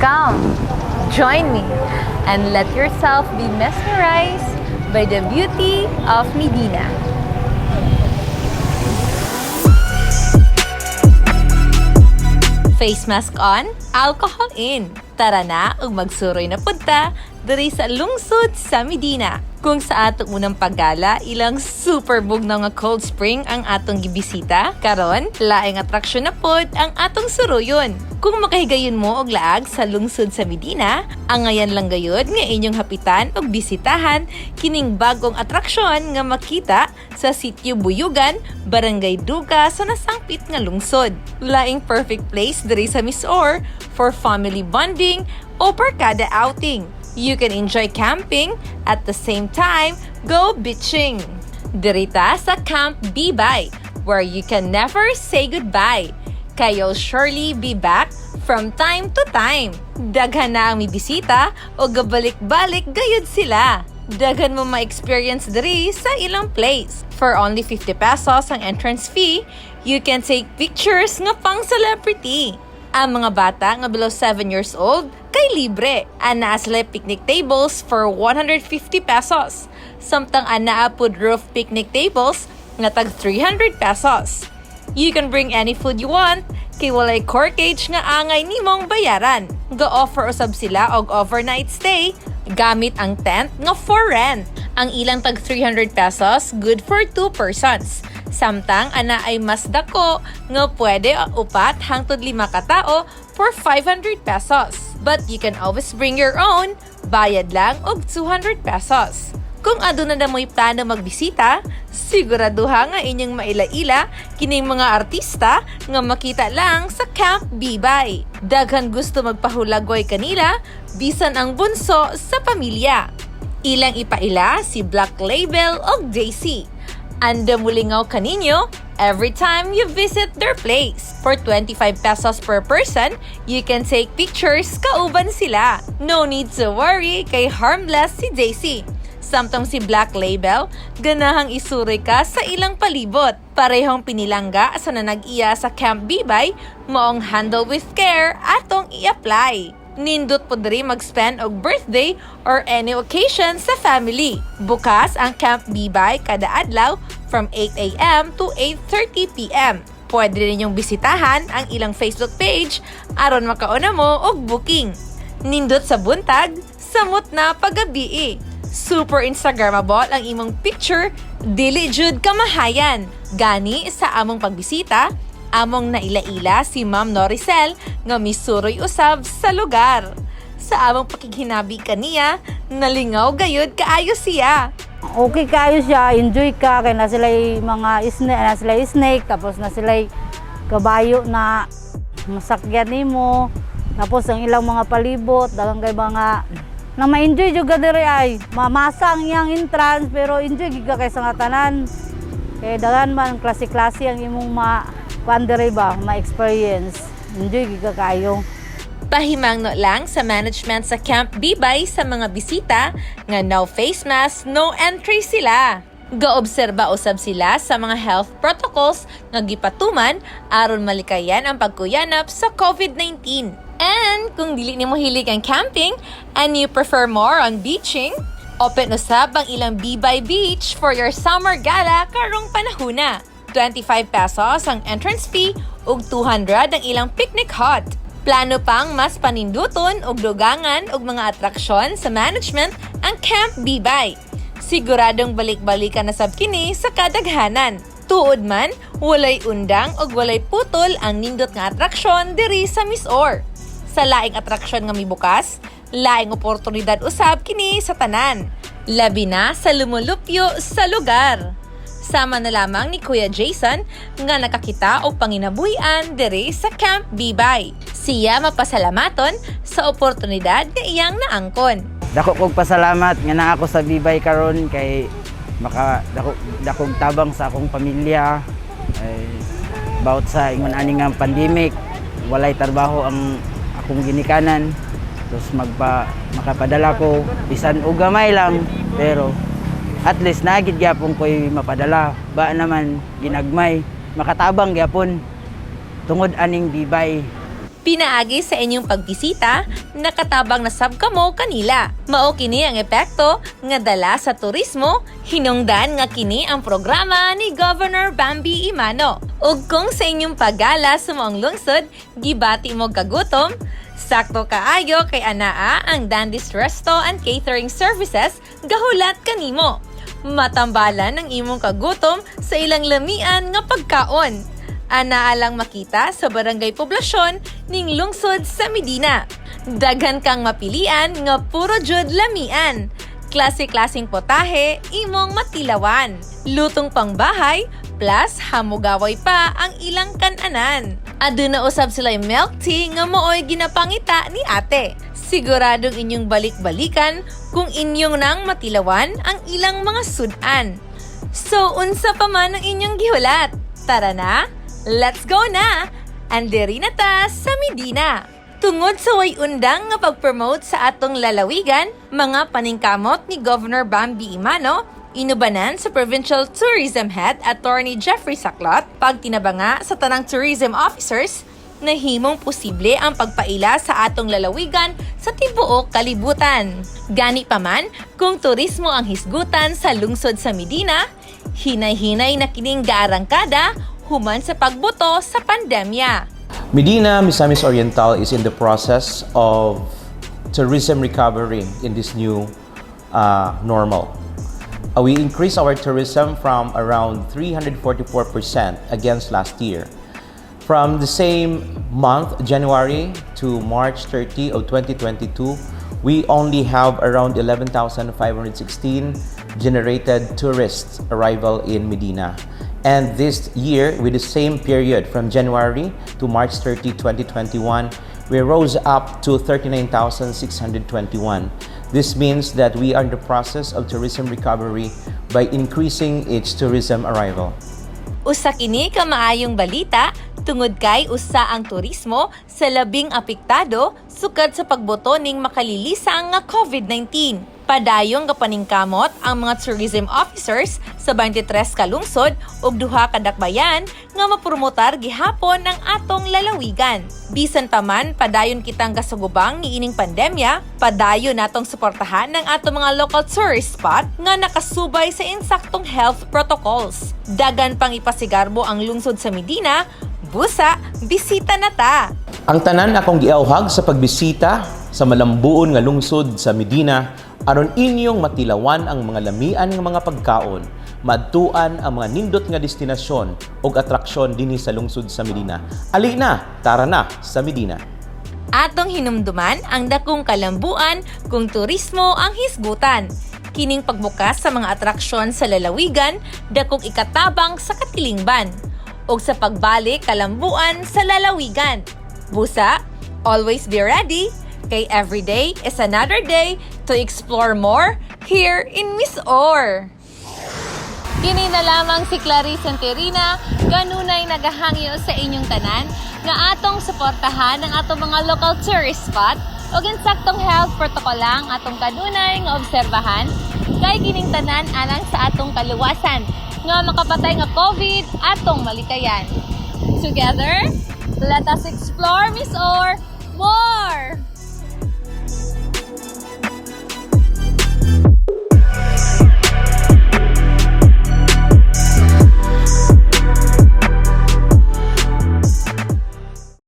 Come, join me, and let yourself be mesmerized by the beauty of Medina. Face mask on, alcohol in. Tara na ug magsuroy na punta diri sa lungsod sa Medina. Kung sa atong unang paggala, ilang super bugnaw nga cold spring ang atong gibisita. Karon, laing atraksyon na pod ang atong suruyon. Kung makahigayon mo og laag sa lungsod sa Medina, ang ngayan lang gayud nga inyong hapitan og bisitahan kining bagong atraksyon nga makita sa Sitio Buyugan, Barangay Duga sa nasangpit nga lungsod. Laing perfect place diri sa Misoor for family bonding o barkada outing. You can enjoy camping at the same time go beaching. Dirita sa Camp Bibay, where you can never say goodbye. Kay'll surely be back from time to time. Daghan na ang mibisita o gabalik-balik gayud sila. Daghan mo ma-experience diri sa ilang place. For only 50 pesos ang entrance fee, you can take pictures nga pang celebrity. Ang mga bata nga below 7 years old, kay libre. Anaa sila picnic tables for 150 pesos. Samtang anaa pod roof picnic tables nga tag 300 pesos. You can bring any food you want, kay walay corkage nga angay nimong bayaran. Ga-offer usab sila og overnight stay gamit ang tent nga for rent. Ang ilang tag 300 pesos, good for 2 persons. Samtang ana ay mas dako nga pwede upat hangtod 5 ka tao for 500 pesos. But you can always bring your own, bayad lang og 200 pesos. Kung aduna na mo'y plano magbisita, siguraduha nga inyong maila-ila kining mga artista nga makita lang sa Camp Bibay. Daghan gusto magpahulagway kanila, bisan ang bunso sa pamilya. Ilang ipaila si Black Label o Daisy. Anda mulingaw kaninyo every time you visit their place. For 25 pesos per person, you can take pictures kauban sila. No need to worry kay harmless si Daisy. Samtang si Black Label, ganahang isuroy ka sa ilang palibot. Parehong pinilangga sa nanag-iya sa Camp Bibay, maong handle with care atong i-apply. Nindot po diri mag-spend og birthday or any occasion sa family. Bukas ang Camp Bibay kada adlaw from 8 a.m. to 8:30 p.m. Pwede rin yung bisitahan ang ilang Facebook page aron makauna mo og booking. Nindot sa buntag, samot na pagabii. Super Instagrammable ang imong picture, dili jud kamahayan. Gani sa among pagbisita, among naila-ila si Ma'am Noricel nga misuroy usab sa lugar. Sa among pakighinabi kaniya, nalingaw gayud kaayo siya. Okay kaayo siya, enjoy ka kay na sila'y mga snake, tapos na sila'y kabayo na masakyan nimo. Tapos ang ilang mga palibot, dagang kay mga na ma-enjoy juga diri ay mamasa ang iyang entrance pero enjoy giga kay sa nga tanan. Kay dagan man klase-klase ang imong kuandere ba, ma-experience. Enjoy giga kayo. Pahimangno lang sa management sa Camp Bibay sa mga bisita nga no face mask, no entry sila. Gaobserba usab sila sa mga health protocols nga gipatuman aron malikayan ang pagkuyanap sa COVID-19. And kung dili nimo hilig ang camping and you prefer more on beaching, open usab ang ilang Bibay Beach for your summer gala karong panahona. 25 pesos ang entrance fee ug 200 ang ilang picnic hut. Plano pang mas paninduton og dugangan og mga atraksyon sa management ang Camp Bibay. Siguradong balik-balikan na sab kini sa kadaghanan. Tuod man, walay undang og walay putol ang nindot nga atraksyon diri sa Misoor. Sa laing atraksyon nga mibukas, laing oportunidad usab kini sa tanan. Labi na sa lumulupyo sa lugar. Sama na lamang ni Kuya Jason nga nakakita o panginabuhian diri sa Camp Bibay. Siya mapasalamaton sa oportunidad nga iyang naangkon. Dako kog pasalamat nga naa ako sa Bibay karon kay dakog tabang sa akong pamilya. Ay, about sa ingon ani nga pandemic, walay trabaho ang akong ginikanan. Tapos makapadala ko bisan og gamay lang pero at least nagid gyapon ko'y mapadala. Ba naman ginagmay, makatabang gyapon tungod aning Bibay. Pinaagi sa inyong pagbisita, nakatabang na sabkamo kanila. Mao kini ang epekto nga dala sa turismo, hinungdan nga kini ang programa ni Governor Bambi Imano. Ug kung sa inyong paggala sa maong lungsod, gibati mo kagutom, sakto kaayo kay anaa ang Dandy's Resto and Catering Services gahulat kanimo. Matambalan ang imong kagutom sa ilang lamian nga pagkaon. Anaa lang makita sa barangay poblasyon ning lungsod sa Medina. Daghan kang mapilian nga puro jud lamian. Klase-klaseng potahe imong matilawan. Lutong pangbahay plus hamugaway pa ang ilang kananan. Aduna usab sila milk tea nga mooy ginapangita ni ate. Siguradong inyong balik-balikan kung inyong nang matilawan ang ilang mga sudan. So, unsa pa man ang inyong gihulat? Tara na! Let's go na! Andiri na ta sa Medina. Tungod sa way undang nga pag-promote sa atong lalawigan, mga paningkamot ni Governor Bambi Imano, inubanan sa Provincial Tourism Head Attorney Jeffrey Saclot, pagtinabanga sa tanang tourism officers, na himong posible ang pagpaila sa atong lalawigan sa tibuok kalibutan. Gani pa man, kung turismo ang hisgutan sa lungsod sa Medina, hinay-hinay na kining gaarangkada human sa pagbuto sa pandemya. Medina, Misamis Oriental is in the process of tourism recovery in this new normal. We increased our tourism from around 344% against last year. From the same month, January to March 30 of 2022, we only have around 11,516 generated tourist arrival in Medina. And this year, with the same period from January to March 30, 2021, we rose up to 39,621. This means that we are in the process of tourism recovery by increasing its tourism arrival. Usa kini ka maayong balita tungod kay usa ang turismo sa labing apektado sukad sa pagboto ning makalilisa nga COVID-19. Padayong kapaningkamot ang mga tourism officers sa 23 ka lungsod ug duha ka dakbayan nga mapromotar gihapon ang atong lalawigan. Bisan pa man padayon kitang kasugubang niining pandemya, padayon natong suportahan ang atong mga local tourist spot nga nakasubay sa insaktong health protocols. Dagan pang ipasigarbo ang lungsod sa Medina, busa, bisita na ta! Ang tanan akong giawhag sa pagbisita sa malambuon nga lungsod sa Medina aron inyong matilawan ang mga lamian nga mga pagkaon, madtuan ang mga nindot nga destinasyon ug atraksyon dinhi sa lungsod sa Medina. Ali na, tara na sa Medina. Atong hinumduman ang dakong kalambuan kung turismo ang hisgutan. Kining pagbukas sa mga atraksyon sa lalawigan, dakong ikatabang sa katilingban. O sa pagbalik kalambuan sa lalawigan. Busa, always be ready, kay every day is another day to explore more here in Miss Or. Kini na lamang si Clarice Santerina, ganunay nagahangyo sa inyong tanan nga atong suportahan ang atong mga local tourist spot o insaktong health protocol lang atong kanunay nga obserbahan kay kining tanan alang sa atong kaluwasan nga makapatay nga COVID atong malikayan. Together, let us explore Miss Or more!